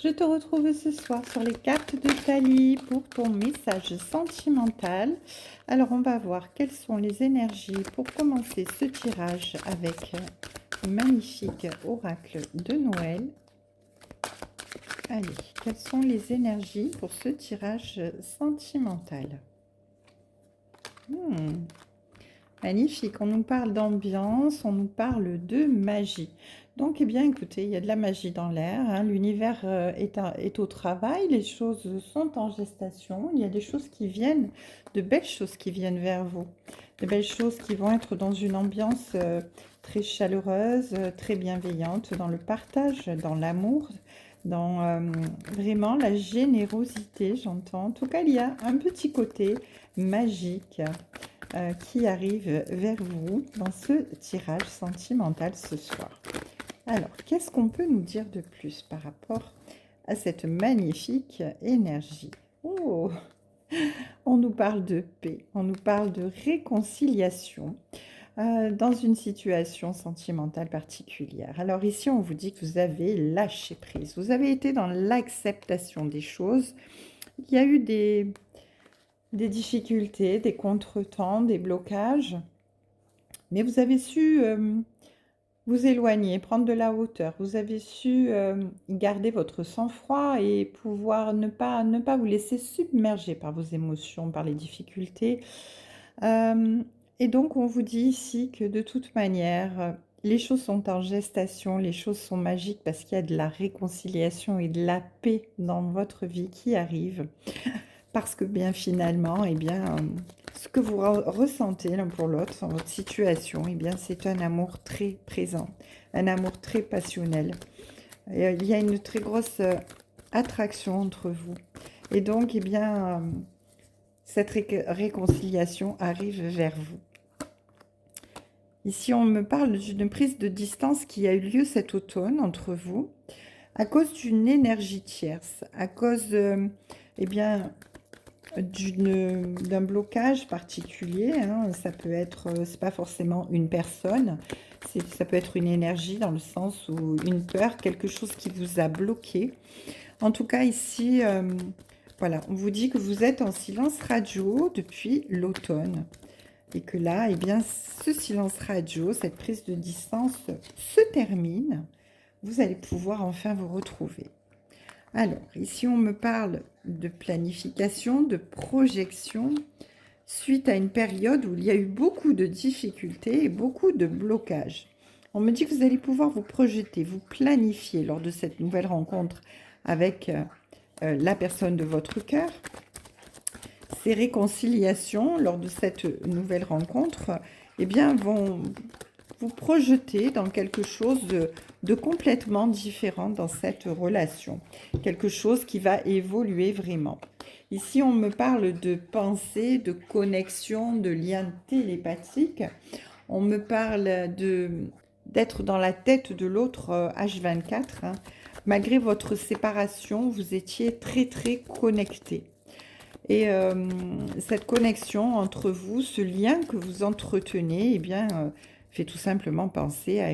Je te retrouve ce soir sur les cartes de Tali pour ton message sentimental. Alors, on va voir quelles sont les énergies pour commencer ce tirage avec le magnifique oracle de Noël. Allez, quelles sont les énergies pour ce tirage sentimental? Magnifique, on nous parle d'ambiance, on nous parle de magie. Donc, eh bien, écoutez, il y a de la magie dans l'air, hein. L'univers est au travail, les choses sont en gestation, il y a des choses qui viennent, de belles choses qui viennent vers vous. De belles choses qui vont être dans une ambiance très chaleureuse, très bienveillante, dans le partage, dans l'amour, dans vraiment la générosité, j'entends. En tout cas, il y a un petit côté magique qui arrive vers vous dans ce tirage sentimental ce soir. Alors, qu'est-ce qu'on peut nous dire de plus par rapport à cette magnifique énergie? Oh, on nous parle de paix, on nous parle de réconciliation dans une situation sentimentale particulière. Alors ici, on vous dit que vous avez lâché prise, vous avez été dans l'acceptation des choses. Il y a eu des difficultés, des contretemps, des blocages, mais vous avez su vous éloigner, prendre de la hauteur. Vous avez su garder votre sang-froid et pouvoir ne pas vous laisser submerger par vos émotions, par les difficultés. Et donc, on vous dit ici que de toute manière, les choses sont en gestation, les choses sont magiques parce qu'il y a de la réconciliation et de la paix dans votre vie qui arrive. Parce que bien finalement, eh bien, ce que vous ressentez l'un pour l'autre dans votre situation, eh bien, c'est un amour très présent, un amour très passionnel. Il y a une très grosse attraction entre vous. Et donc, eh bien, cette réconciliation arrive vers vous. Ici, on me parle d'une prise de distance qui a eu lieu cet automne entre vous à cause d'une énergie tierce, à cause, eh bien, d'un blocage particulier, hein. Ça peut être, c'est pas forcément une personne, ça peut être une énergie dans le sens où une peur, quelque chose qui vous a bloqué. En tout cas ici, voilà, on vous dit que vous êtes en silence radio depuis l'automne et que là, eh bien, ce silence radio, cette prise de distance se termine. Vous allez pouvoir enfin vous retrouver. Alors, ici, on me parle de planification, de projection, suite à une période où il y a eu beaucoup de difficultés et beaucoup de blocages. On me dit que vous allez pouvoir vous projeter, vous planifier lors de cette nouvelle rencontre avec la personne de votre cœur. Ces réconciliations lors de cette nouvelle rencontre, eh bien, vont vous projeter dans quelque chose de complètement différent dans cette relation. Quelque chose qui va évoluer vraiment. Ici, on me parle de pensée, de connexion, de lien télépathique. On me parle d'être dans la tête de l'autre H24. Hein. Malgré votre séparation, vous étiez très, très connectés. Et cette connexion entre vous, ce lien que vous entretenez, eh bien, fait tout simplement penser à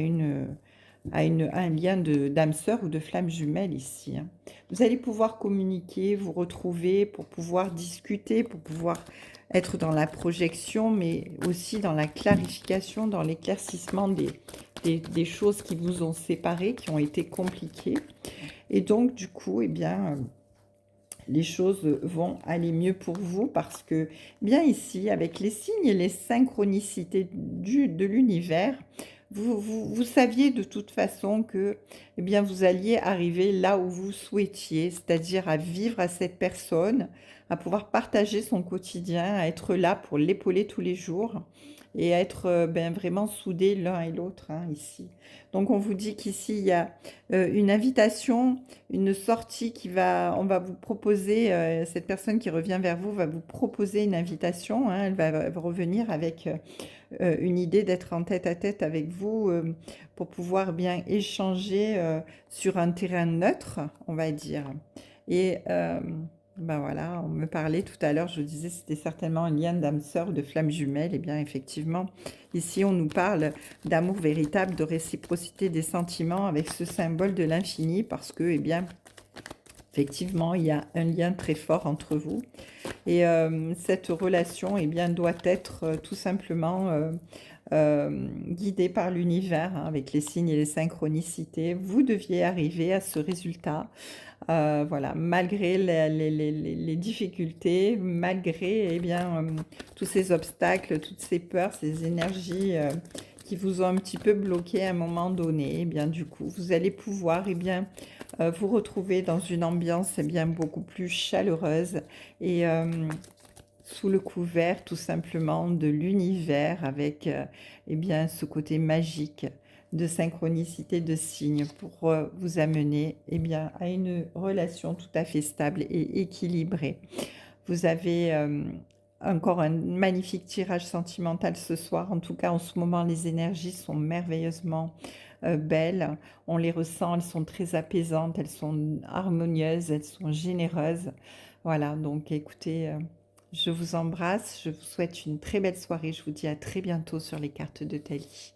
un lien d'âme sœur ou de flamme jumelle ici. Hein. Vous allez pouvoir communiquer, vous retrouver pour pouvoir discuter, pour pouvoir être dans la projection, mais aussi dans la clarification, dans l'éclaircissement des choses qui vous ont séparés, qui ont été compliquées. Et donc, du coup, eh bien... les choses vont aller mieux pour vous parce que, bien ici, avec les signes et les synchronicités de l'univers, vous saviez de toute façon que eh bien, vous alliez arriver là où vous souhaitiez, c'est-à-dire à vivre à cette personne, à pouvoir partager son quotidien, à être là pour l'épauler tous les jours et à être ben, vraiment soudés l'un et l'autre hein, ici. Donc on vous dit qu'ici il y a une invitation, une sortie on va vous proposer, cette personne qui revient vers vous va vous proposer une invitation, hein, elle va revenir avec une idée d'être en tête-à-tête avec vous pour pouvoir bien échanger sur un terrain neutre, on va dire. Et ben voilà, on me parlait tout à l'heure, je vous disais, c'était certainement un lien d'âme sœur ou de flamme jumelle. Et bien effectivement, ici on nous parle d'amour véritable, de réciprocité des sentiments avec ce symbole de l'infini parce que, eh bien, Effectivement, il y a un lien très fort entre vous et cette relation, eh bien, doit être, tout simplement, guidée par l'univers, hein, avec les signes et les synchronicités. Vous deviez arriver à ce résultat, voilà, malgré les difficultés, malgré, eh bien, tous ces obstacles, toutes ces peurs, ces énergies, qui vous ont un petit peu bloqué à un moment donné. Eh bien, du coup, vous allez pouvoir, eh bien, vous retrouver dans une ambiance, eh bien, beaucoup plus chaleureuse et sous le couvert tout simplement de l'univers avec, eh bien, ce côté magique de synchronicité de signes pour, vous amener, eh bien, à une relation tout à fait stable et équilibrée. Vous avez, encore un magnifique tirage sentimental ce soir. En tout cas, en ce moment, les énergies sont merveilleusement, belles. On les ressent, elles sont très apaisantes, elles sont harmonieuses, elles sont généreuses. Voilà, donc écoutez, je vous embrasse, je vous souhaite une très belle soirée. Je vous dis à très bientôt sur les cartes de Thalie.